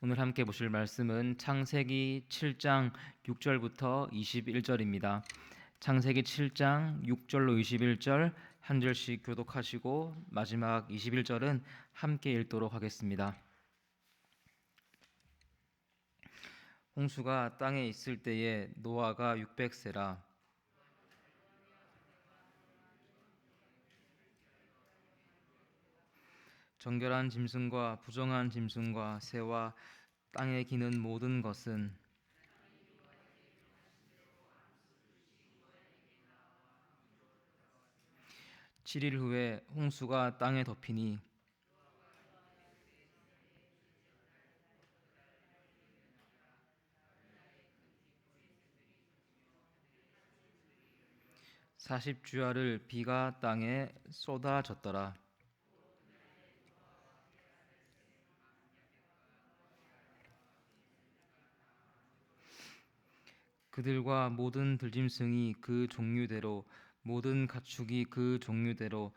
오늘 함께 보실 말씀은 창세기 7장 6절부터 21절입니다. 창세기 7장 6절로 21절 한 절씩 교독하시고 마지막 21절은 함께 읽도록 하겠습니다. 홍수가 땅에 있을 때에 노아가 600세라. 정결한 짐승과 부정한 짐승과 새와 땅에 기는 모든 것은 7일 후에 홍수가 땅에 덮이니 사십 주야를 비가 땅에 쏟아졌더라. 그들과 모든 들짐승이 그 종류대로 모든 가축이 그 종류대로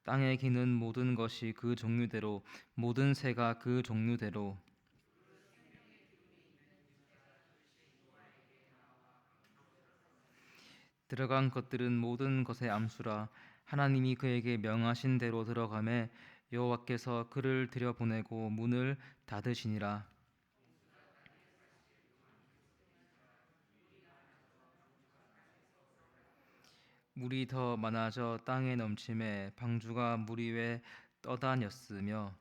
땅에 기는 모든 것이 그 종류대로 모든 새가 그 종류대로 들어간 것들은 모든 것의 암수라. 하나님이 그에게 명하신 대로 들어가매 여호와께서 그를 들여보내고 문을 닫으시니라. 물이 더 많아져 땅에 넘침에 방주가 물 위에 떠다녔으며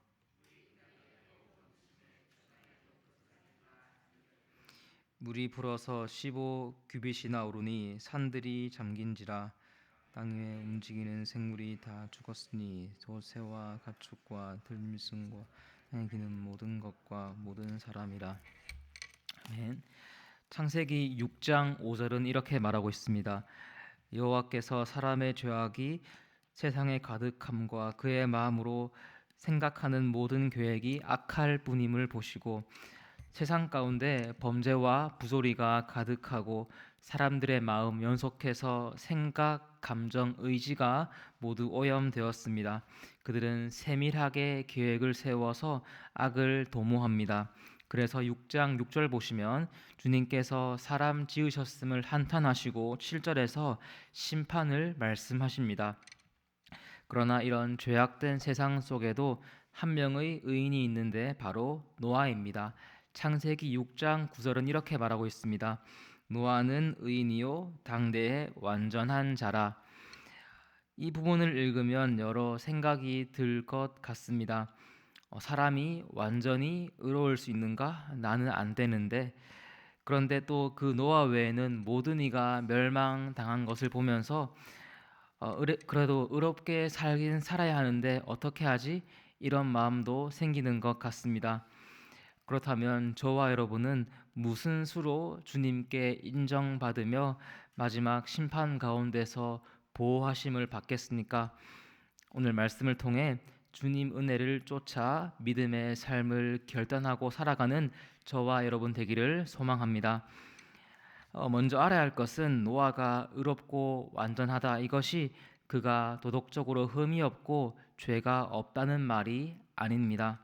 물이 불어서 15규빗이나 오르니 산들이 잠긴지라. 땅에 움직이는 생물이 다 죽었으니 소새와 가축과 들짐승과 땅에 기는 모든 것과 모든 사람이라. 아멘. 창세기 6장 5절은 이렇게 말하고 있습니다. 여호와께서 사람의 죄악이 세상에 가득함과 그의 마음으로 생각하는 모든 계획이 악할 뿐임을 보시고 세상 가운데 범죄와 부조리가 가득하고 사람들의 마음 연속해서 생각, 감정, 의지가 모두 오염되었습니다. 그들은 세밀하게 계획을 세워서 악을 도모합니다. 그래서 6장 6절 보시면 주님께서 사람 지으셨음을 한탄하시고 7절에서 심판을 말씀하십니다. 그러나 이런 죄악된 세상 속에도 한 명의 의인이 있는데 바로 노아입니다. 창세기 6장 9절은 이렇게 말하고 있습니다. 노아는 의인이요 당대의 완전한 자라. 이 부분을 읽으면 여러 생각이 들 것 같습니다. 사람이 완전히 의로울 수 있는가? 나는 안 되는데. 그런데 또 그 노아 외에는 모든 이가 멸망당한 것을 보면서 그래도 의롭게 살긴 살아야 하는데 어떻게 하지? 이런 마음도 생기는 것 같습니다. 그렇다면 저와 여러분은 무슨 수로 주님께 인정받으며 마지막 심판 가운데서 보호하심을 받겠습니까? 오늘 말씀을 통해 주님 은혜를 쫓아 믿음의 삶을 결단하고 살아가는 저와 여러분 되기를 소망합니다. 먼저 알아야 할 것은 노아가 의롭고 완전하다. 이것이 그가 도덕적으로 흠이 없고 죄가 없다는 말이 아닙니다.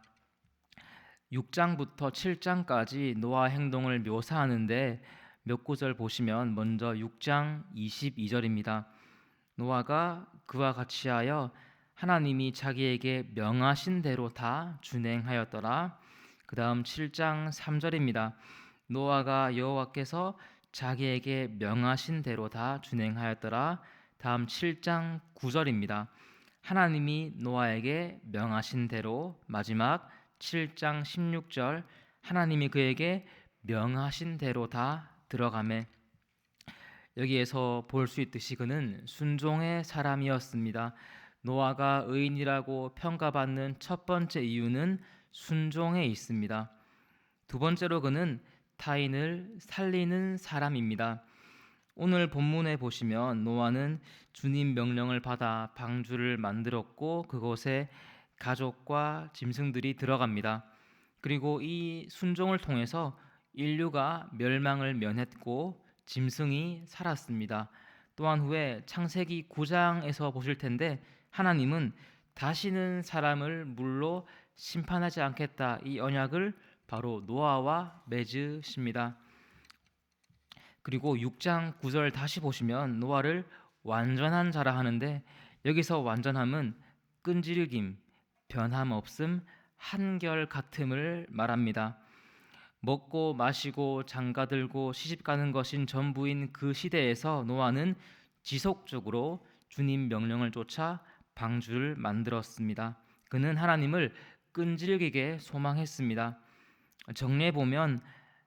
6장부터 7장까지 노아 행동을 묘사하는데 몇 구절 보시면 먼저 6장 22절입니다. 노아가 그와 같이 하여 하나님이 자기에게 명하신 대로 다 준행하였더라. 그 다음 7장 3절입니다. 노아가 여호와께서 자기에게 명하신 대로 다 준행하였더라. 다음 7장 9절입니다. 하나님이 노아에게 명하신 대로. 마지막 7장 16절 하나님이 그에게 명하신 대로 다 들어가매. 여기에서 볼 수 있듯이 그는 순종의 사람이었습니다. 노아가 의인이라고 평가받는 첫 번째 이유는 순종에 있습니다. 두 번째로 그는 타인을 살리는 사람입니다. 오늘 본문에 보시면 노아는 주님 명령을 받아 방주를 만들었고 그곳에 가족과 짐승들이 들어갑니다. 그리고 이 순종을 통해서 인류가 멸망을 면했고 짐승이 살았습니다. 또한 후에 창세기 9장에서 보실 텐데 하나님은 다시는 사람을 물로 심판하지 않겠다 이 언약을 바로 노아와 맺으십니다. 그리고 6장 9절 다시 보시면 노아를 완전한 자라 하는데, 여기서 완전함은 끈질김, 변함없음, 한결같음을 말합니다. 먹고 마시고 장가들고 시집가는 것인 전부인 그 시대에서 노아는 지속적으로 주님 명령을 쫓아 방주를 만들었습니다. 그는 하나님을 끈질기게 소망했습니다. 정리해 보면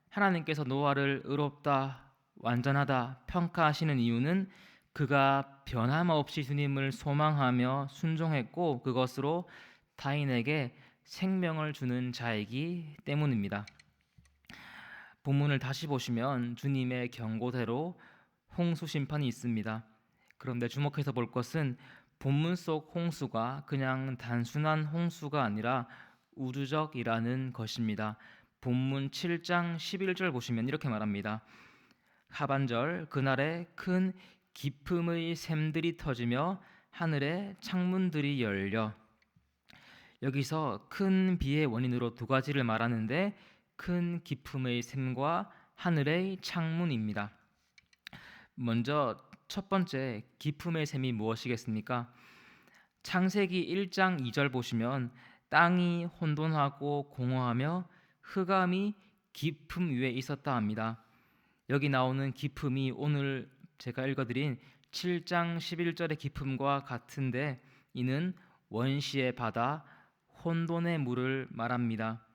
하나님께서 노아를 의롭다, 완전하다 평가하시는 이유는 그가 변함없이 주님을 소망하며 순종했고 그것으로 타인에게 생명을 주는 자이기 때문입니다. 본문을 다시 보시면 주님의 경고대로 홍수 심판이 있습니다. 그런데 주목해서 볼 것은 본문 속 홍수가 그냥 단순한 홍수가 아니라 우주적이라는 것입니다. 본문 7장 11절 보시면 이렇게 말합니다. 하반절, 그날에 큰 기품의 샘들이 터지며 하늘의 창문들이 열려. 여기서 큰 비의 원인으로 두 가지를 말하는데, 큰 기품의 샘과 하늘의 창문입니다. 먼저 첫 번째, 기품의 샘이 무엇이겠습니까? 창세기 1장 2절 보시면 땅이 혼돈하고 공허하며 흑암이 기품 위에 있었다 합니다. 여기 나오는 기품이 오늘 제가 읽어드린 7장 11절의 기품과 같은데, 이는 원시의 바다, 혼돈의 물을 말합니다.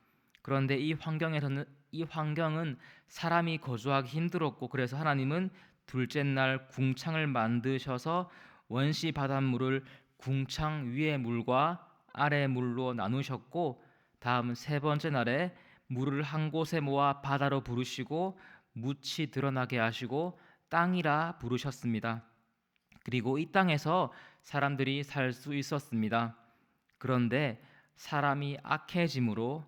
그런데 이 환경은 사람이 거주하기 힘들었고, 그래서 하나님은 둘째 날 궁창을 만드셔서 원시 바닷물을 궁창 위의 물과 아래 물로 나누셨고, 다음 세 번째 날에 물을 한 곳에 모아 바다로 부르시고 묻이 드러나게 하시고 땅이라 부르셨습니다. 그리고 이 땅에서 사람들이 살 수 있었습니다. 그런데 사람이 악해짐으로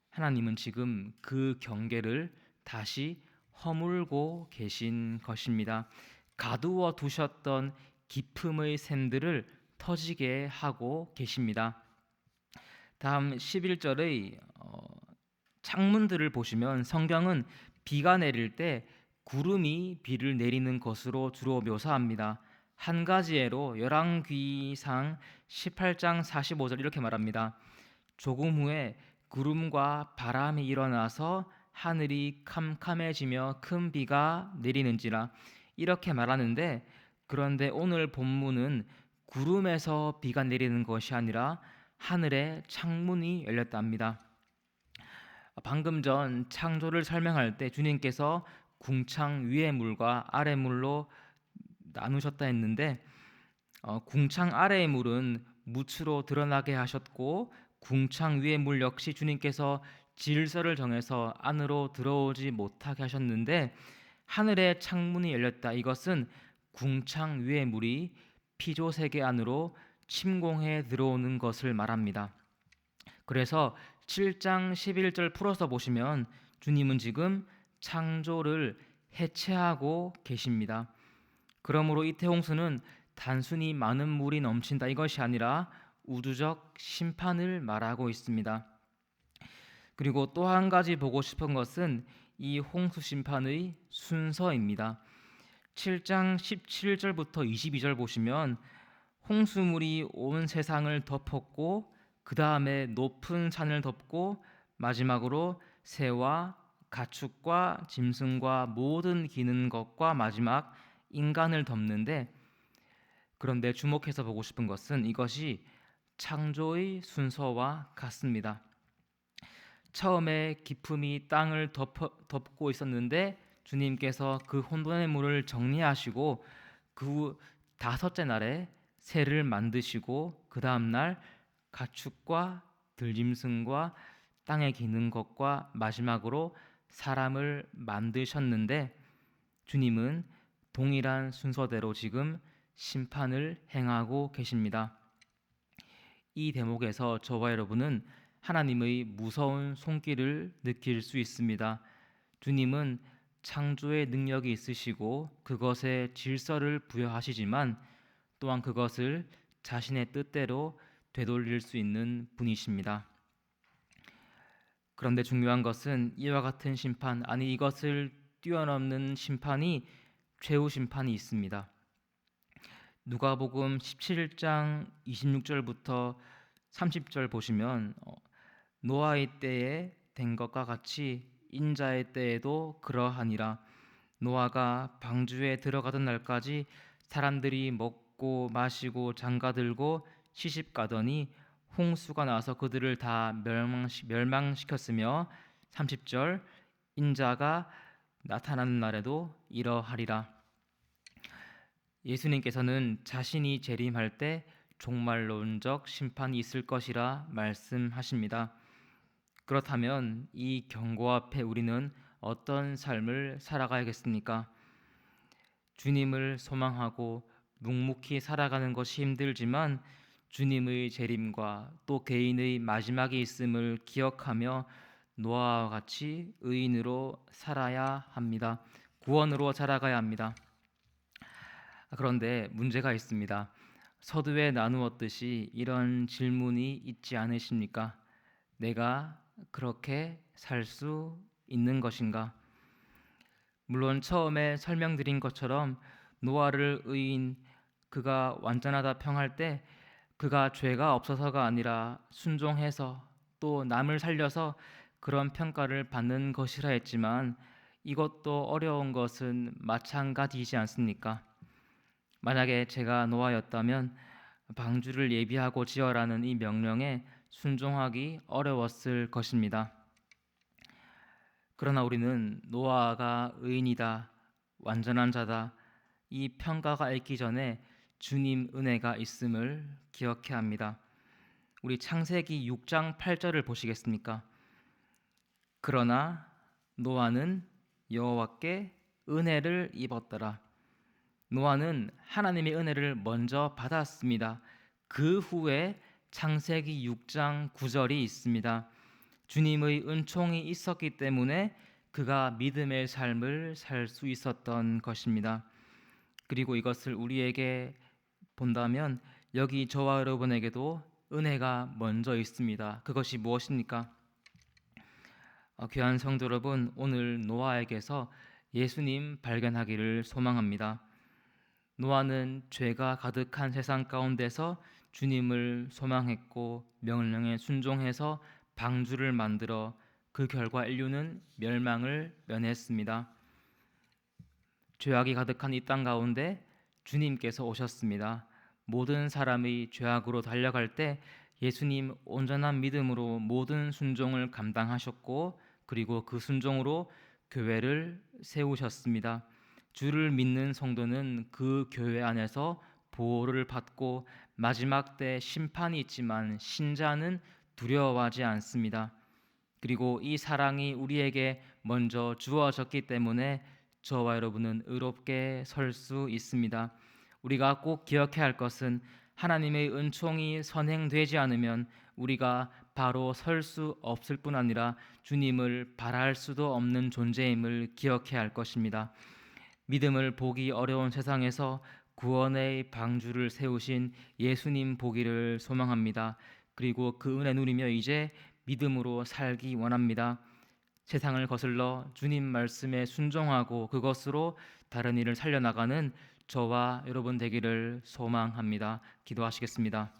하나님은 지금 그 경계를 다시 허물고 계신 것입니다. 가두어 두셨던 기품의 샘들을 터지게 하고 계십니다. 다음 11절의 창문들을 보시면 성경은 비가 내릴 때 구름이 비를 내리는 것으로 주로 묘사합니다. 한 가지 예로 열왕기상 18장 45절 이렇게 말합니다. 조금 후에 구름과 바람이 일어나서 하늘이 캄캄해지며 큰 비가 내리는지라, 이렇게 말하는데, 그런데 오늘 본문은 구름에서 비가 내리는 것이 아니라 하늘에 창문이 열렸답니다. 방금 전 창조를 설명할 때 주님께서 궁창 위의 물과 아래 물로 나누셨다 했는데, 궁창 아래의 물은 묻으로 드러나게 하셨고, 궁창 위의 물 역시 주님께서 질서를 정해서 안으로 들어오지 못하게 하셨는데, 하늘의 창문이 열렸다, 이것은 궁창 위의 물이 피조 세계 안으로 침공해 들어오는 것을 말합니다. 그래서 7장 11절 풀어서 보시면 주님은 지금 창조를 해체하고 계십니다. 그러므로 이 태홍수는 단순히 많은 물이 넘친다 이것이 아니라 우주적 심판을 말하고 있습니다. 그리고 또 한 가지 보고 싶은 것은 이 홍수 심판의 순서입니다. 7장 17절부터 22절 보시면 홍수물이 온 세상을 덮었고, 그 다음에 높은 산을 덮고, 마지막으로 새와 가축과 짐승과 모든 기는 것과 마지막 인간을 덮는데, 그런데 주목해서 보고 싶은 것은 이것이 창조의 순서와 같습니다. 처음에 기품이 땅을 덮고 있었는데 주님께서 그 혼돈의 물을 정리하시고 그 다섯째 날에 새를 만드시고, 그 다음 날 가축과 들짐승과 땅에 기는 것과 마지막으로 사람을 만드셨는데, 주님은 동일한 순서대로 지금 심판을 행하고 계십니다. 이 대목에서 저와 여러분은 하나님의 무서운 손길을 느낄 수 있습니다. 주님은 창조의 능력이 있으시고 그것에 질서를 부여하시지만 또한 그것을 자신의 뜻대로 되돌릴 수 있는 분이십니다. 그런데 중요한 것은 이와 같은 심판, 아니 이것을 뛰어넘는 심판이 최후 심판이 있습니다. 누가복음 17장 26절부터 30절 보시면 노아의 때에 된 것과 같이 인자의 때에도 그러하니라. 노아가 방주에 들어가던 날까지 사람들이 먹고 마시고 장가들고 시집가더니 홍수가 나서 그들을 다 멸망시켰으며 30절 인자가 나타나는 날에도 이러하리라. 예수님께서는 자신이 재림할 때 종말론적 심판이 있을 것이라 말씀하십니다. 그렇다면 이 경고 앞에 우리는 어떤 삶을 살아가야겠습니까? 주님을 소망하고 묵묵히 살아가는 것이 힘들지만 주님의 재림과 또 개인의 마지막이 있음을 기억하며 노아와 같이 의인으로 살아야 합니다. 구원으로 자라가야 합니다. 그런데 문제가 있습니다. 서두에 나누었듯이 이런 질문이 있지 않으십니까? 내가 그렇게 살 수 있는 것인가? 물론 처음에 설명드린 것처럼 노아를 의인, 그가 완전하다 평할 때 그가 죄가 없어서가 아니라 순종해서 또 남을 살려서 그런 평가를 받는 것이라 했지만 이것도 어려운 것은 마찬가지이지 않습니까? 만약에 제가 노아였다면 방주를 예비하고 지어라는 이 명령에 순종하기 어려웠을 것입니다. 그러나 우리는 노아가 의인이다, 완전한 자다, 이 평가가 있기 전에 주님 은혜가 있음을 기억해야 합니다. 우리 창세기 6장 8절을 보시겠습니까? 그러나 노아는 여호와께 은혜를 입었더라. 노아는 하나님의 은혜를 먼저 받았습니다. 그 후에 창세기 6장 9절이 있습니다. 주님의 은총이 있었기 때문에 그가 믿음의 삶을 살 수 있었던 것입니다. 그리고 이것을 우리에게 본다면 여기 저와 여러분에게도 은혜가 먼저 있습니다. 그것이 무엇입니까? 귀한 성도 여러분, 오늘 노아에게서 예수님 발견하기를 소망합니다. 노아는 죄가 가득한 세상 가운데서 주님을 소망했고 명령에 순종해서 방주를 만들어 그 결과 인류는 멸망을 면했습니다. 죄악이 가득한 이 땅 가운데 주님께서 오셨습니다. 모든 사람이 죄악으로 달려갈 때 예수님 온전한 믿음으로 모든 순종을 감당하셨고 그리고 그 순종으로 교회를 세우셨습니다. 주를 믿는 성도는 그 교회 안에서 보호를 받고 마지막 때 심판이 있지만 신자는 두려워하지 않습니다. 그리고 이 사랑이 우리에게 먼저 주어졌기 때문에 저와 여러분은 의롭게 설 수 있습니다. 우리가 꼭 기억해야 할 것은 하나님의 은총이 선행되지 않으면 우리가 바로 설 수 없을 뿐 아니라 주님을 바랄 수도 없는 존재임을 기억해야 할 것입니다. 믿음을 보기 어려운 세상에서 구원의 방주를 세우신 예수님 보기를 소망합니다. 그리고 그 은혜 누리며 이제 믿음으로 살기 원합니다. 세상을 거슬러 주님 말씀에 순종하고 그것으로 다른 일을 살려나가는 저와 여러분 되기를 소망합니다. 기도하시겠습니다.